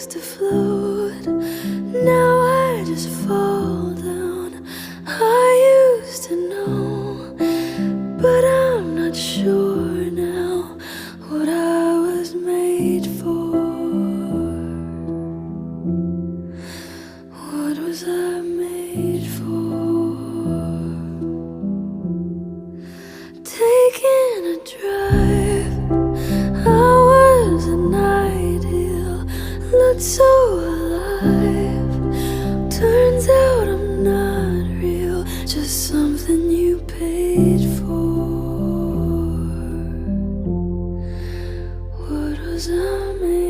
used to float, now I just fall down. I used to know, but I'm not sure now what I was made for. What was I made for? Taking a drive, I was an ideal, looked so alive. Turns out I'm not real, just something you paid for. What was I made